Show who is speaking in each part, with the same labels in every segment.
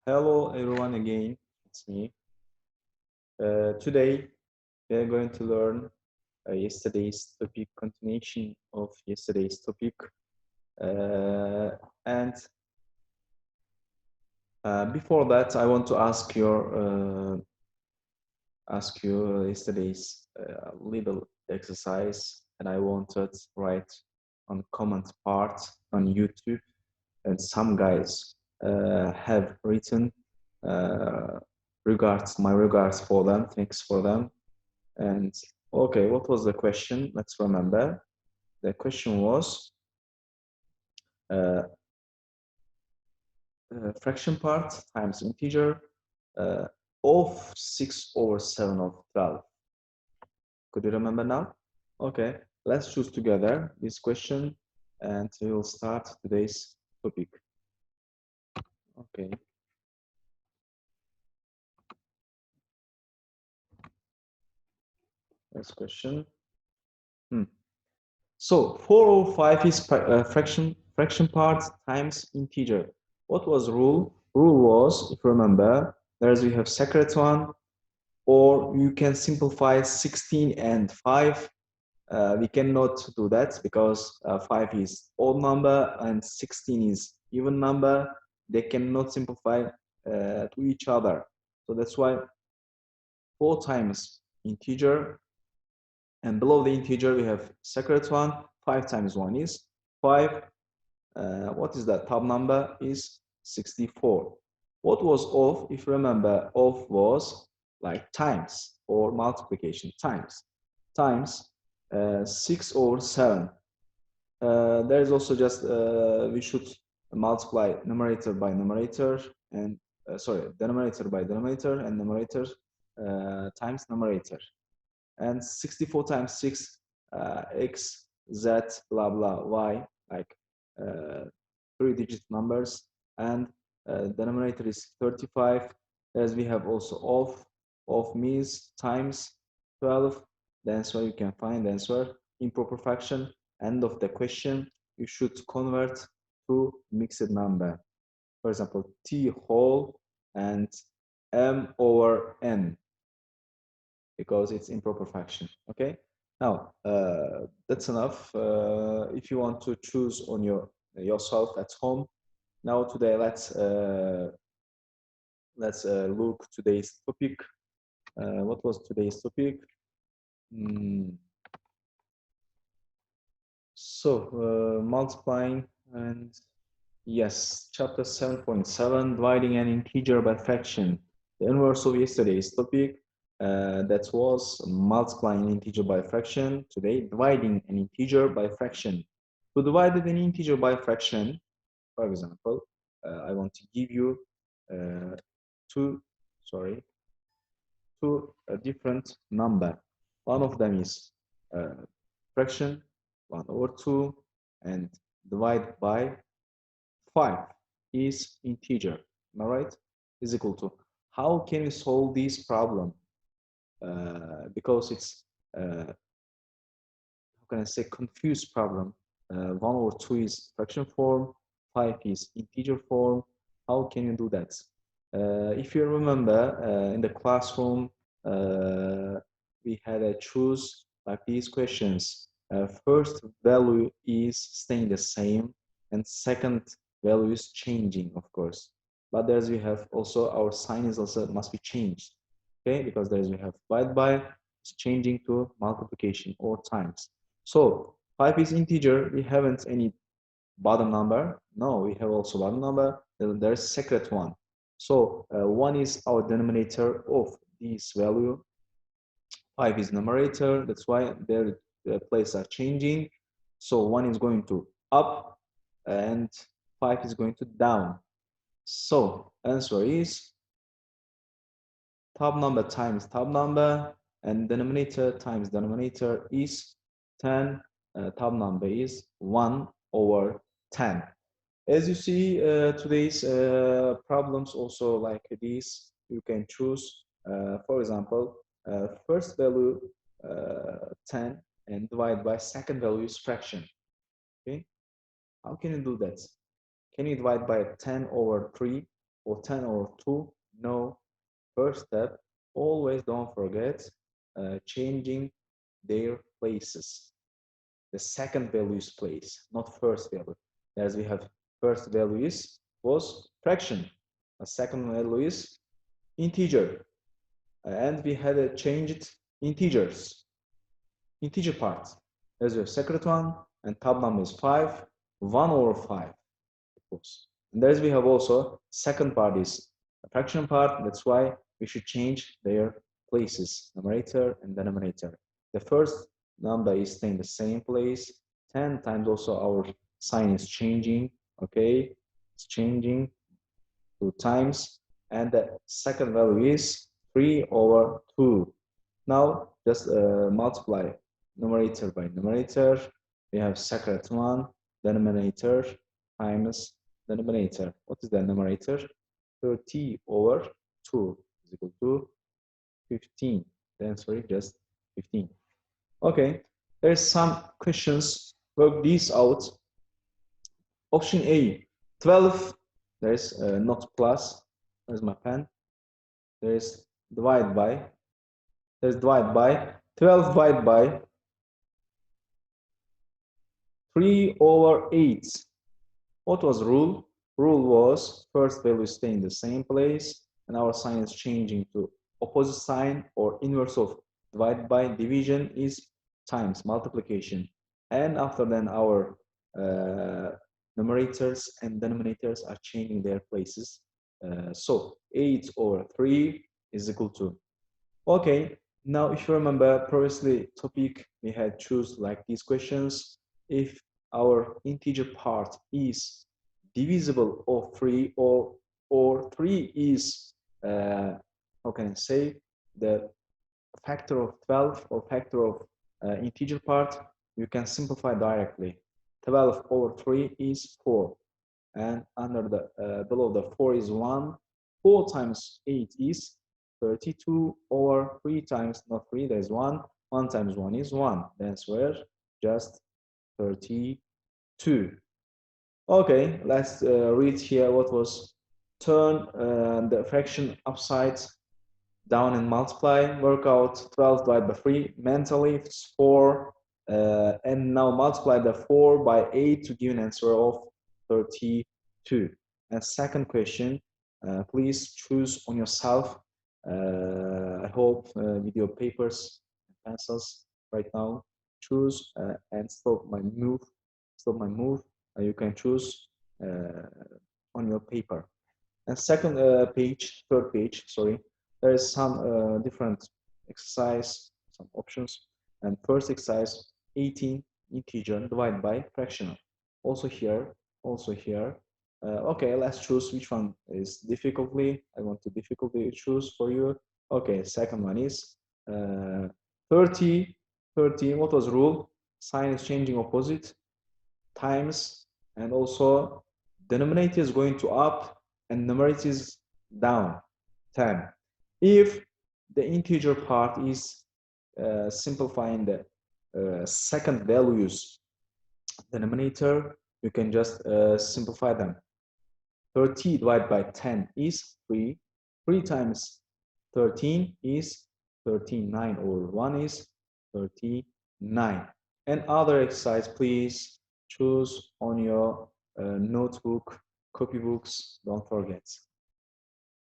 Speaker 1: Hello everyone again, it's me. Today we are going to learn yesterday's topic, continuation of yesterday's topic. Uh, and Before that, I want to ask you yesterday's little exercise, and I wanted to write on comment part on YouTube, and some guys have written uh, regards for them. Thanks for them. And okay, what was the question? Let's remember. The question was uh, fraction part times integer uh, of 6 over 7 of 12. Could you remember now? Okay, let's choose together this question and we'll start today's topic. Okay, next question. So 405 is fraction part times integer. What was rule? Rule was, if you remember, there's we have secret one, or you can simplify 16 and 5. We cannot do that because 5 is odd number and 16 is even number. They cannot simplify to each other. So that's why 4 times integer, and below the integer we have secret one. 5 times 1 is 5. What is that? Tab number is 64. What was off? If you remember, off was like times or multiplication times 6 over 7. There is also just we should multiply numerator by numerator and sorry, denominator by denominator and numerator times numerator. And 64 times 6 x z blah blah y, like 3-digit numbers, and denominator is 35. As we have also of means times 12. The answer, you can find the answer. Improper fraction, end of the question, you should convert to mixed number. For example, t whole and m over n, because it's improper fraction. Okay, now that's enough. If you want to choose on yourself at home. Now today let's look today's topic. What was today's topic? Multiplying, and yes, chapter 7.7, dividing an integer by fraction. The inverse of yesterday's topic, that was multiplying an integer by fraction. Today, dividing an integer by fraction. To divide an integer by fraction, for example, I want to give you uh, two different number. One of them is fraction 1 over 2, and divide by 5 is integer. Am I right? Is equal to. How can we solve this problem? Because it's how can I say, confused problem. 1 over 2 is fraction form, 5 is integer form. How can you do that? If you remember, in the classroom, we had a choose like these questions. First value is staying the same, and second value is changing, of course. But there's we have also our sign is also must be changed, okay? Because there's we have divide by is changing to multiplication or times. So 5 is integer. We haven't any bottom number. No, we have also bottom number. Then there's secret one. So 1 is our denominator of this value. 5 is numerator. That's why their places are changing. So 1 is going to up and 5 is going to down. So answer is top number times top number, and denominator times denominator is 10. Top number is 1 over 10. As you see, today's problems also like this, you can choose, for example, first value 10 and divide by second value is fraction. Okay, how can you do that? Can you divide by 10 over 3? or 10 over 2? No. First step, always don't forget changing their places. The second value is place, not first value. As we have first value was fraction. The second value is integer. And we had changed integers, integer part. As we have second one, and tab number is 5, 1 over 5. And as we have also second part is a fraction part. That's why we should change their places, numerator and denominator. The first number is staying the same place. 10 times also our sign is changing. Okay, it's changing 2 times. And the second value is 3 over 2. Now just multiply numerator by numerator. We have second one, denominator times denominator. What is the numerator? 30 over 2 is equal to 15. The answer is just 15. Okay, there's some questions. Work these out. Option A, 12. There's not plus. There's my pen. There's divide by. There's divide by. 12 divided by 3 over 8. What was rule? Rule was first value stay in the same place, and our sign is changing to opposite sign, or inverse of divide by. Division is times multiplication, and after then our numerators and denominators are changing their places. So 8 over 3 is equal to. Okay, now if you remember previously topic, we had choose like these questions. If our integer part is divisible of 3, or 3 is how can I say, the factor of 12 or factor of integer part, you can simplify directly. 12 over 3 is 4, and under the below the 4 is 1. 4 times 8 is 32 over 3 times, not 3, there's 1. 1 times 1 is 1. The answer just 32. Okay, let's read here what was. Turn the fraction upside down and multiply. Work out 12 divided by 3. Mentally, it's 4. And now multiply the 4 by 8 to give an answer of 32. And second question, please choose on yourself. I hope with your papers and pencils right now. Choose and stop my move. Stop my move. You can choose on your paper. And second page, third page, sorry, there is some different exercise, some options. And first exercise, 18 integer divided by fractional. Also here, also here. Okay, let's choose which one is difficultly. I want to difficulty choose for you. Okay, second one is 30. What was rule? Sign is changing opposite, times, and also denominator is going to up and numerator is down, 10. If the integer part is simplifying the second values denominator, you can just simplify them. 30 divided by 10 is 3. 3 times 13 is 39, or 1 is 39. And other exercise, please choose on your notebook, copybooks, don't forget.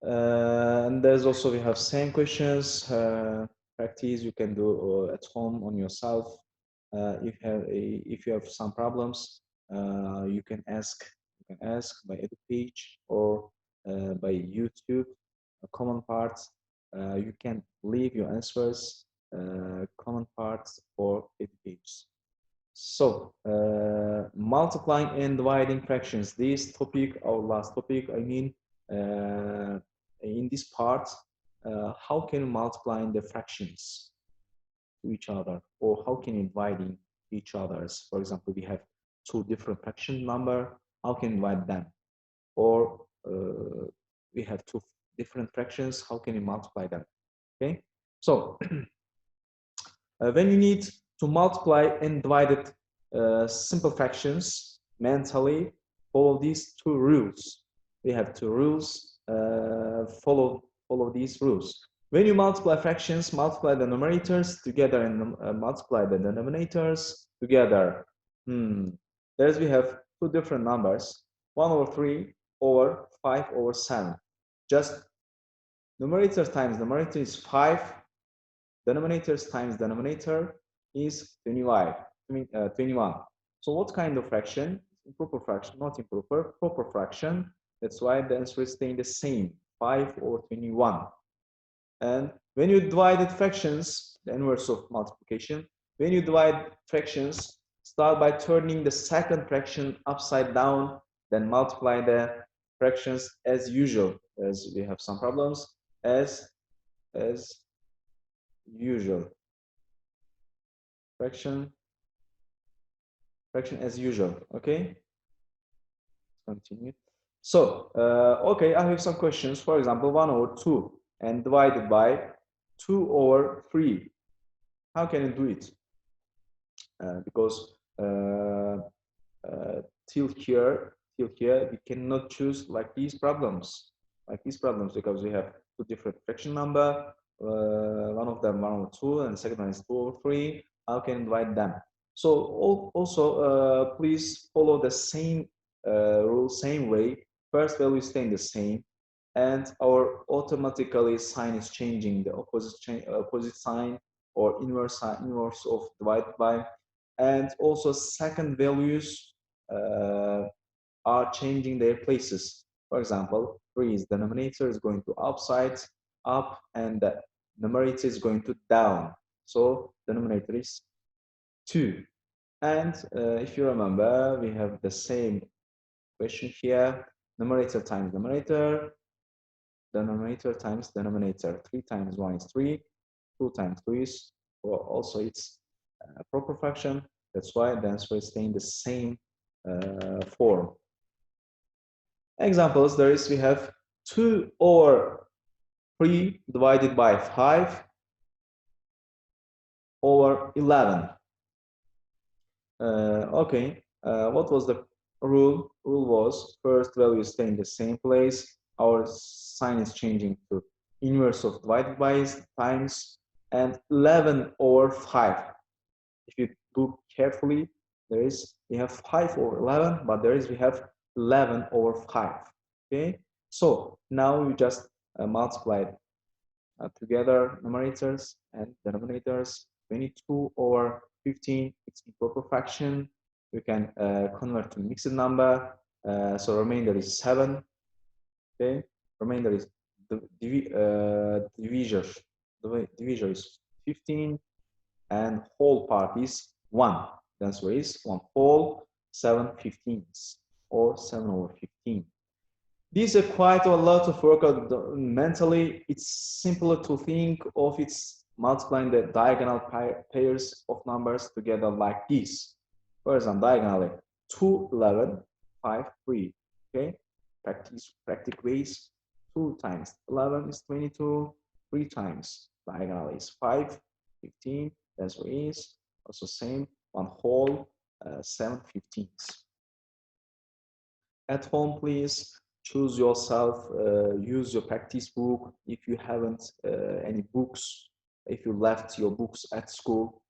Speaker 1: And there's also, we have same questions, practice you can do at home on yourself. If you have some problems, you can ask by EduPage or by YouTube common parts. You can leave your answers common parts for EduPage. So multiplying and dividing fractions, this topic, our last topic, I mean, in this part, how can you multiply the fractions to each other, or how can you dividing each others? For example, we have two different fraction number, how can you divide them? Or we have two different fractions, how can you multiply them? Okay, so when you need to multiply and divide it, simple fractions, mentally follow these two rules. We have two rules. follow these rules. When you multiply fractions, multiply the numerators together and multiply the denominators together. There's we have two different numbers, 1 over 3 over 5 over 7. Just numerator times numerator is 5, denominators times denominator is 21. So what kind of fraction? Improper fraction, not improper, proper fraction. That's why the answer is staying the same, 5 over 21. And when you divide fractions, the inverse of multiplication, when you divide fractions, start by turning the second fraction upside down, then multiply the fractions as usual, as we have some problems, as usual. Fraction as usual, okay? Continue. So, okay, I have some questions. For example, 1 over 2 and divided by 2 over 3. How can you do it? Because till here we cannot choose like these problems because we have two different fraction number. One of them 1 over 2 and the second one is 2 over 3. How can you divide them? So also please follow the same rule, same way. First value is staying the same, and our automatically sign is changing, the opposite sign or inverse of divided by, and also second values are changing their places. For example, 3 is denominator is going to upside up, and the numerator is going to down. So denominator is 2. And if you remember, we have the same question here: numerator times numerator, denominator times denominator. 3 times 1 is 3, 2 times 2 is 4. Also, it's a proper fraction. That's why the answer is staying the same form. Examples, we have 2 over 3 divided by 5 over 11. Okay, what was the rule? Rule was first value is staying the same place. Our sign is changing to inverse of divided by times, and 11 over 5. If you look carefully, we have 5 over 11, but we have 11 over 5. Okay, so now we just multiply together numerators and denominators. 22 over 15, it's improper fraction. We can convert to mixed number. So remainder is 7. Okay, remainder is divisor. The divisor is 15, and whole part is 1. The answer is 1 whole 7/15 or 7 over 15. These are quite a lot of work mentally. It's simpler to think of it's multiplying the diagonal pairs of numbers together like this. For example, diagonally 2, 11, 5, 3. Okay, practice ways. 2 times 11 is 22. 3 times diagonal is 5, 15. That's what it is. Also same, 1 whole 7/15. At home, please choose yourself, use your practice book. If you haven't any books, if you left your books at school,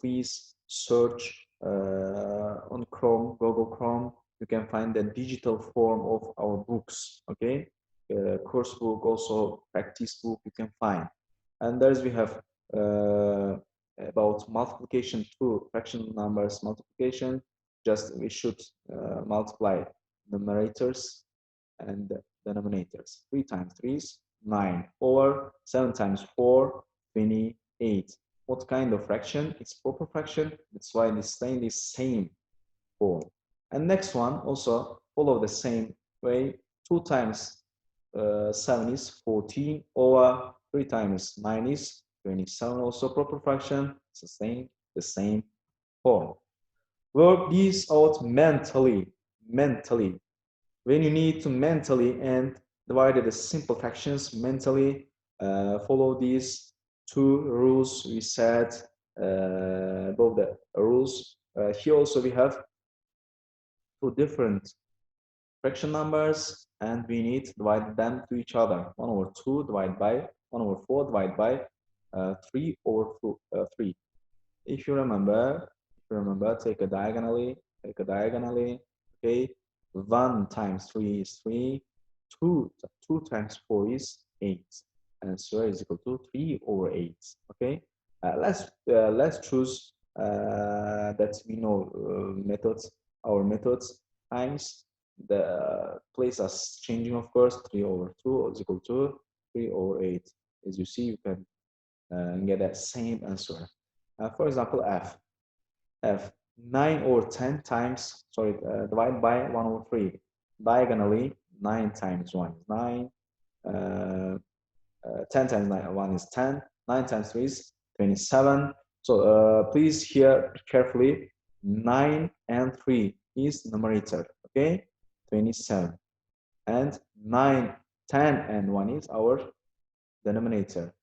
Speaker 1: please search on Chrome, Google Chrome. You can find the digital form of our books, okay? Course book, also practice book you can find. And there's we have about multiplication to fraction numbers multiplication. Just we should multiply numerators and denominators. 3 times 3 is 9 over 7 times 4, 28. What kind of fraction? It's proper fraction. That's why it's staying the same form. And next one also follow the same way. 2 times 7 is 14 over 3 times 9 is 27. Also proper fraction. Sustain the same form. Work these out mentally. When you need to mentally and divide the simple fractions mentally, follow these 2 rules we said above the rules. Here also we have 2 different fraction numbers, and we need to divide them to each other. 1 over 2 divided by 1 over 4 divided by 3 over 3. If you remember, take a diagonally, okay? 1 times 3 is 3, 2 times 4 is 8. Answer is equal to 3 over 8, okay? Let's choose that we know methods, our methods times the place as changing, of course. 3 over 2 is equal to 3 over 8. As you see, you can get that same answer. For example, f 9 over 10 times, sorry, divided by 1 over 3. Diagonally, 9 times 1 is 9. 10 times 1 is 10. 9 times 3 is 27. So please hear carefully. 9 and 3 is numerator, okay? 27. And 9, 10 and 1 is our denominator.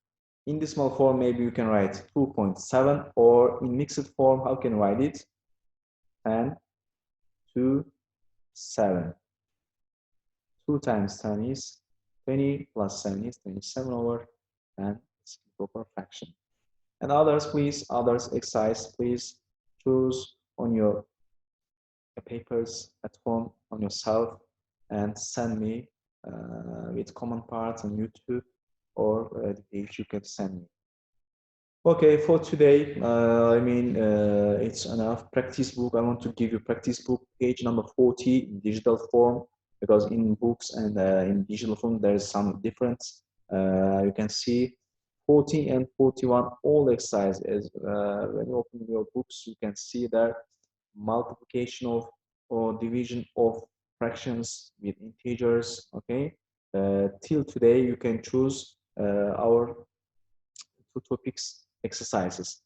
Speaker 1: In the small form, maybe you can write 2.7, or in mixed form, how can you write it? 10 to 7. 2 times 10 is 20, plus 7 is 27 over 10. It's proper fraction. And others, please, others exercise, please choose on your papers at home, on yourself, and send me with common parts on YouTube, or the page you can send me. Okay, for today, it's enough. Practice book. I want to give you practice book, page number 40 in digital form, because in books and in digital form there is some difference. You can see 40 and 41 all exercises. When you open your books, you can see there multiplication of or division of fractions with integers. Okay, till today you can choose our 2 topics exercises.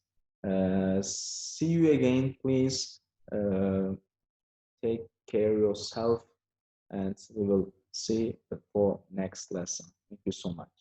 Speaker 1: See you again, please. Take care of yourself, and we will see you for next lesson. Thank you so much.